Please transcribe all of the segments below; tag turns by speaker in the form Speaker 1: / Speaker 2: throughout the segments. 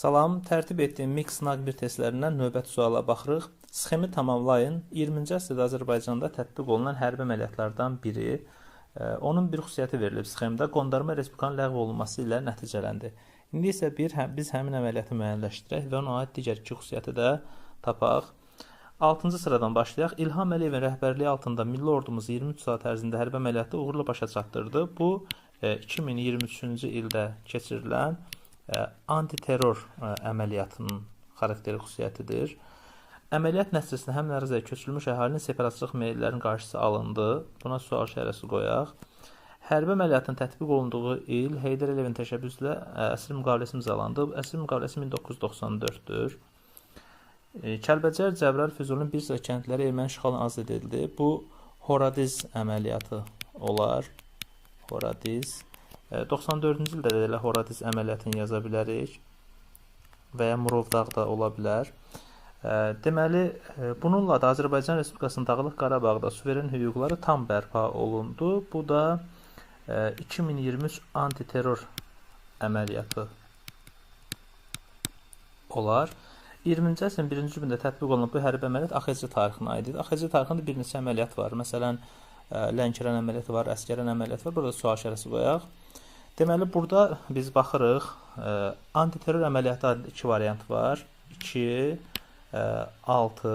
Speaker 1: Salam, tərtib etdiyim Mix Naq 1 testlərindən növbəti suala baxırıq. Sxemi tamamlayın. 20-ci əsrdə Azərbaycanda tətbiq olunan hərbi əməliyyatlardan biri. Onun bir xüsusiyyəti verilib sxemdə. Qondarma Respublikanın ləğv olunması ilə nəticələndi. İndi isə biz həmin əməliyyatı müəyyənləşdirək və ona aid digər iki xüsusiyyəti də tapaq. 6-cı sıradan başlayaq. İlham Əliyevin rəhbərliyi altında milli ordumuz 23 saat ərzində hərbi əməliyyatı uğurla başa çatdırdı. Bu 2023-cü ildə keçirilən antiterror əməliyyatının xarakterik xüsusiyyətidir. Əməliyyat nəticəsində həmin əraziyə köçürülmüş əhalinin separatçılıq meyillərinin qarşısı alındı. Buna sual işarəsi qoyaq. Hərbi əməliyyatın tətbiq olunduğu il Heydər Əliyevin təşəbbüsü ilə əsir müqaviləsi imzalandı. Əsir müqaviləsi 1994-dür. Kəlbəcər, Cəbrayıl, Füzulinin bir sıra kəndləri erməni işğalına azad edildi. Bu Horadiz əməliyyatı olar. Horadiz. 94-cü ildə də elə Horadiz əməliyyatını yaza bilərik və ya Murovdağ da ola bilər. Deməli, bununla da Azərbaycan Respublikasının Dağlıq Qarabağda suveren hüquqları tam bərpa olundu. Bu da 2023 antiterror əməliyyatı olar. 20-ci əsrin 1-ci gündə tətbiq olunan bu hərbi əməliyyat AXC tarixinə aiddir. AXC tarixində bir neçə əməliyyat var. Məsələn, Lənkəran əməliyyatı var, Əsgəran əməliyyatı var. Burada sual işarəsi qoyaq. Deməli, burada biz baxırıq. Antiterror əməliyyatı adlı iki variant var. 2, 6.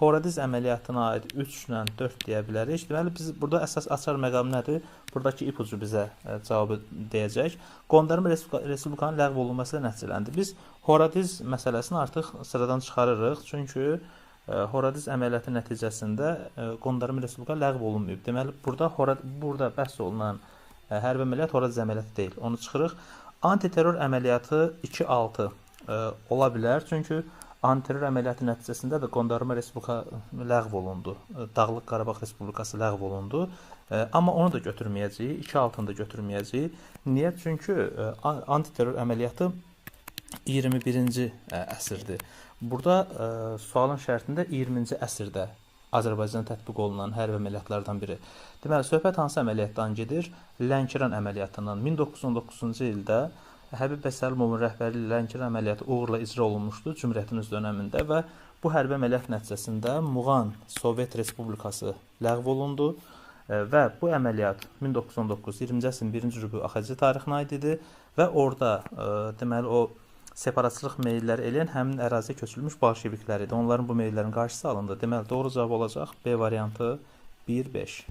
Speaker 1: Horadiz əməliyyatına aid 3 ilə 4 deyə bilərik. Deməli, biz burada əsas açar məqam nədir? Buradakı ipucu bizə cavabı deyəcək. Qondarma Respublikanın ləğv olunması ilə nəticələndi. Biz Horadiz məsələsini artıq sıradan çıxarırıq. Çünki Horadiz əməliyyatı nəticəsində Qondarma Respublika ləğv olunmayıb. Deməli, burada bəhs olunan hərbi əməliyyat Horadiz əməliyyatı deyil. Onu çıxırıq. Antiterror əməliyyatı 2-6 ola bilər. Çünki antiterror əməliyyatı nəticəsində də Qondarma Respublika ləğv olundu. Dağlıq Qarabağ Respublikası ləğv olundu. Amma onu da götürməyəcəyik. 2-6-ını da götürməyəcəyik. Niyə? Çünki antiterror əməliyyatı 21-ci əsrdir. Burada sualın şərtində 20-ci əsrdə Azərbaycanda tətbiq olunan hərbi əməliyyatlardan biri. Deməli, söhbət hansı əməliyyatdan gedir? Lənkəran əməliyyatından 1919-cu ildə Həbib Bəsəlimovun rəhbərliyi ilə Lənkəran əməliyyatı uğurla icra olunmuşdu Cümhuriyyətimiz dönəmində və bu hərbi əməliyyat nəticəsində Muğan Sovet Respublikası ləğv olundu və bu əməliyyat 1919 20-ci əsrin 1-ci rübü AXC tarixinə aid idi və orada deməli o separatçılıq meyilləri eləyən həmin əraziyə köçürülmüş bolşeviklər idi. Onların bu meyillərin qarşısı alındı. Deməli, doğru cavab olacaq B variantı 1-5.